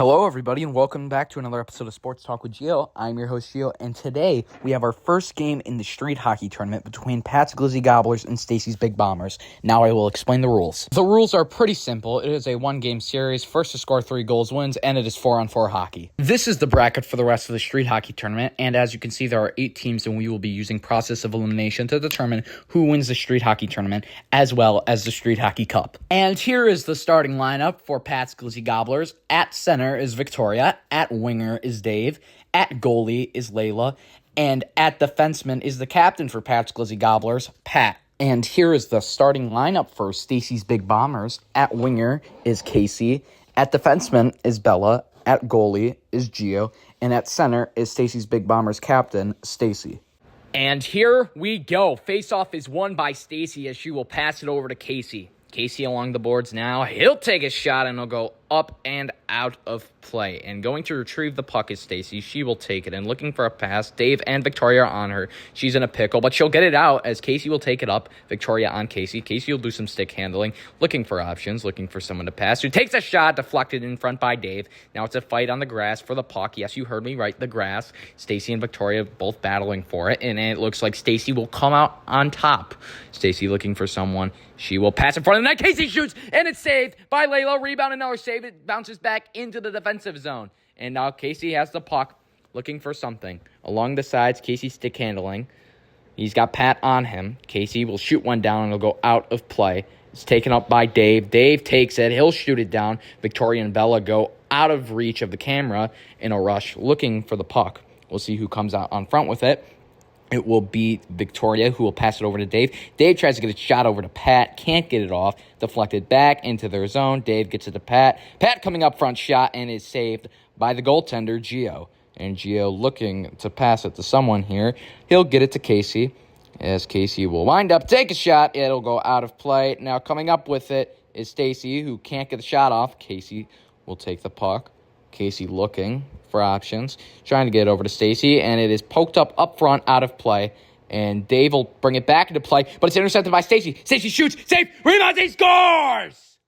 Hello, everybody, and welcome back to another episode of Sports Talk with Gio. I'm your host, Gio, and today we have our first game in the street hockey tournament between Pat's Glizzy Gobblers and Stacy's Big Bombers. Now I will explain the rules. The rules are pretty simple. It is a one-game series. First to score 3 goals wins, and it is 4-on-4 hockey. This is the bracket for the rest of the street hockey tournament, and as you can see, there are 8 teams, and we will be using process of elimination to determine who wins the street hockey tournament, as well as the street hockey cup. And here is the starting lineup for Pat's Glizzy Gobblers. At center is Victoria, at winger is Dave, at goalie is Layla, and at defenseman is the captain for Pat's Glizzy Gobblers, Pat. And here is the starting lineup for Stacy's Big Bombers. At winger is Casey, at defenseman is Bella, at goalie is Gio, and at center is Stacy's Big Bombers captain, Stacy. And here we go. Face-off is won by Stacy as she will pass it over to Casey. Casey along the boards now. He'll take a shot and he'll go up and out of play. And going to retrieve the puck is Stacy. She will take it and looking for a pass. Dave and Victoria are on her. She's in a pickle, but she'll get it out as Casey will take it up. Victoria on Casey. Casey will do some stick handling, looking for options, looking for someone to pass. Who takes a shot, deflected in front by Dave. Now it's a fight on the grass for the puck. Yes, you heard me right, the grass. Stacy and Victoria both battling for it, and it looks like Stacy will come out on top. Stacy looking for someone. She will pass in front of the net. Casey shoots, and it's saved by Layla. Rebound, another save. It bounces back into the defensive zone. And now Casey has the puck, looking for something. Along the sides, Casey stick handling. He's got Pat on him. Casey will shoot one down, and it'll go out of play. It's taken up by Dave. Dave takes it. He'll shoot it down. Victoria and Bella go out of reach of the camera in a rush, looking for the puck. We'll see who comes out on front with it. It will be Victoria, who will pass it over to Dave. Dave tries to get a shot over to Pat. Can't get it off. Deflected back into their zone. Dave gets it to Pat. Pat coming up front shot and is saved by the goaltender, Gio. And Gio looking to pass it to someone here. He'll get it to Casey. As Casey will wind up, take a shot. It'll go out of play. Now coming up with it is Stacy, who can't get the shot off. Casey will take the puck. Casey looking for options, trying to get it over to Stacy, and it is poked up front, out of play, and Dave will bring it back into play, but it's intercepted by Stacy. Stacy shoots, save, rebounds, he scores!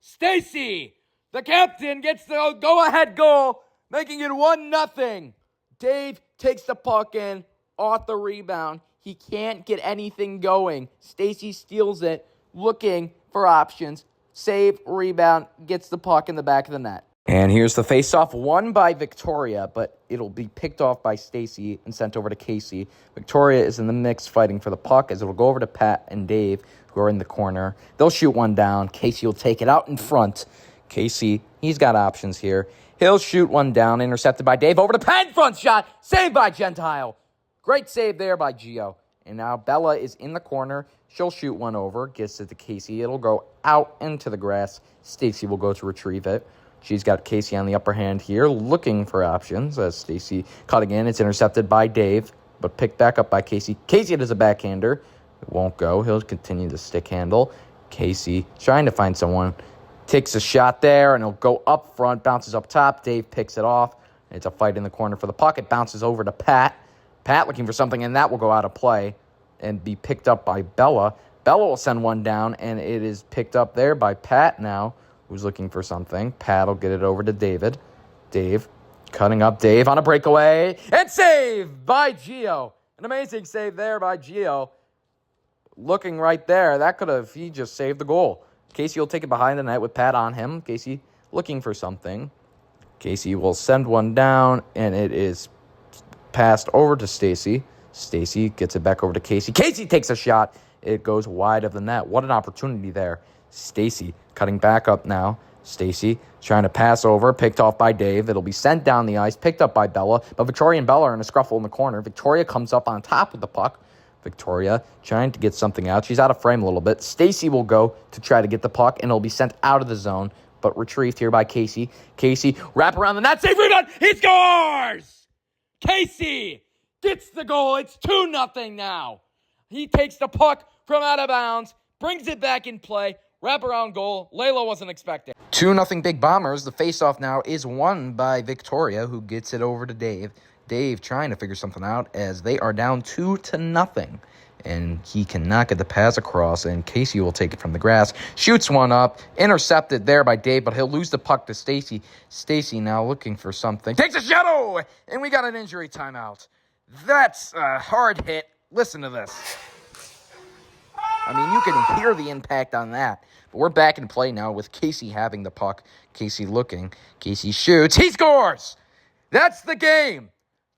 Stacy, the captain, gets the go-ahead goal, making it 1-0. Dave takes the puck in, off the rebound. He can't get anything going. Stacy steals it, looking for options. Save, rebound, gets the puck in the back of the net. And here's the face-off, won by Victoria, but it'll be picked off by Stacy and sent over to Casey. Victoria is in the mix fighting for the puck as it'll go over to Pat and Dave, who are in the corner. They'll shoot one down. Casey will take it out in front. Casey, he's got options here. He'll shoot one down, intercepted by Dave. Over to Pat in front shot, saved by Gentile. Great save there by Gio. And now Bella is in the corner. She'll shoot one over, gets it to Casey. It'll go out into the grass. Stacy will go to retrieve it. She's got Casey on the upper hand here, looking for options as Stacy cutting in. It's intercepted by Dave, but picked back up by Casey. Casey does a backhander. It won't go. He'll continue to stick handle. Casey trying to find someone. Takes a shot there, and he'll go up front, bounces up top. Dave picks it off. It's a fight in the corner for the puck. It bounces over to Pat. Pat looking for something, and that will go out of play and be picked up by Bella. Bella will send one down, and it is picked up there by Pat now, who's looking for something. Pat will get it over to David. Dave, cutting up Dave on a breakaway. And saved by Gio. An amazing save there by Gio. Looking right there. He just saved the goal. Casey will take it behind the net with Pat on him. Casey looking for something. Casey will send one down, and it is passed over to Stacy. Stacy gets it back over to Casey. Casey takes a shot. It goes wide of the net. What an opportunity there. Stacy cutting back up now. Stacy trying to pass over, picked off by Dave. It'll be sent down the ice, picked up by Bella. But Victoria and Bella are in a scruffle in the corner. Victoria comes up on top of the puck. Victoria trying to get something out. She's out of frame a little bit. Stacy will go to try to get the puck, and it'll be sent out of the zone, but retrieved here by Casey. Casey, wrap around the net, save, rebound, he scores! Casey gets the goal. It's 2-0 now. He takes the puck from out of bounds, brings it back in play. Wraparound goal. Layla wasn't expecting. 2-0 Big Bombers. The faceoff now is won by Victoria, who gets it over to Dave. Dave trying to figure something out as they are down 2-0. and he cannot get the pass across, and Casey will take it from the grass. Shoots one up, intercepted there by Dave, but he'll lose the puck to Stacy. Stacy now looking for something. Takes a shadow, and we got an injury timeout. That's a hard hit. Listen to this. I mean, you can hear the impact on that. But we're back in play now with Casey having the puck. Casey looking. Casey shoots. He scores! That's the game.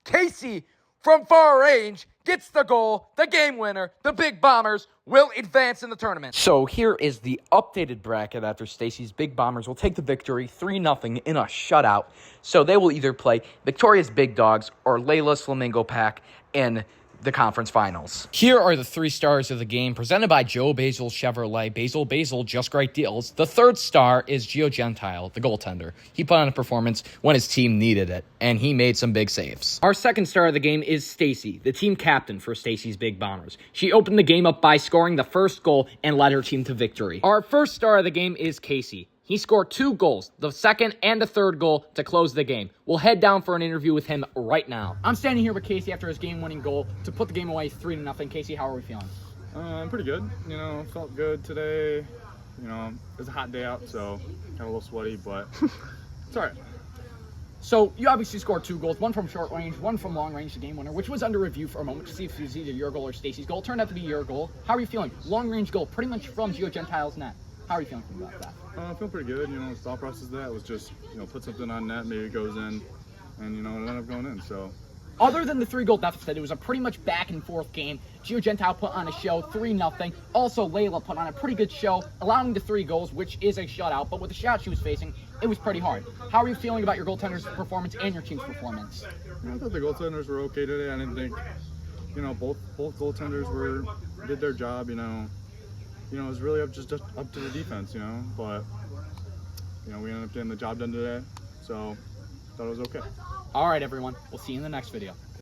Casey, from far range, gets the goal, the game winner. The Big Bombers will advance in the tournament. So here is the updated bracket after Stacy's Big Bombers will take the victory 3-0 in a shutout. So they will either play Victoria's Big Dogs or Layla's Flamingo Pack in the conference finals. Here are the 3 stars of the game presented by Joe Basil Chevrolet. Basil, just great deals. The 3rd star is Gio Gentile, the goaltender. He put on a performance when his team needed it, and he made some big saves. Our 2nd star of the game is Stacy, the team captain for Stacy's Big Bombers. She opened the game up by scoring the 1st goal and led her team to victory. Our 1st star of the game is Casey. He scored 2 goals, the 2nd and the 3rd goal, to close the game. We'll head down for an interview with him right now. I'm standing here with Casey after his game-winning goal to put the game away 3-0. Casey, how are we feeling? I'm pretty good. Felt good today. It was a hot day out, so got a little sweaty, but it's all right. So you obviously scored 2 goals, one from short range, one from long range, the game winner, which was under review for a moment to see if it was either your goal or Stacy's goal. It turned out to be your goal. How are you feeling? Long range goal, pretty much from Gio Gentile's net. How are you feeling about that? I feel pretty good. The thought process of that was just, put something on net, maybe it goes in, and, it ended up going in, so. Other than the 3-goal deficit, it was a pretty much back-and-forth game. Gio Gentile put on a show, 3-0. Also, Layla put on a pretty good show, allowing the 3 goals, which is a shutout. But with the shot she was facing, it was pretty hard. How are you feeling about your goaltender's performance and your team's performance? I thought the goaltenders were okay today. I didn't think, both goaltenders did their job. It was really up to the defense. But we ended up getting the job done today, so thought it was okay. All right, everyone. We'll see you in the next video.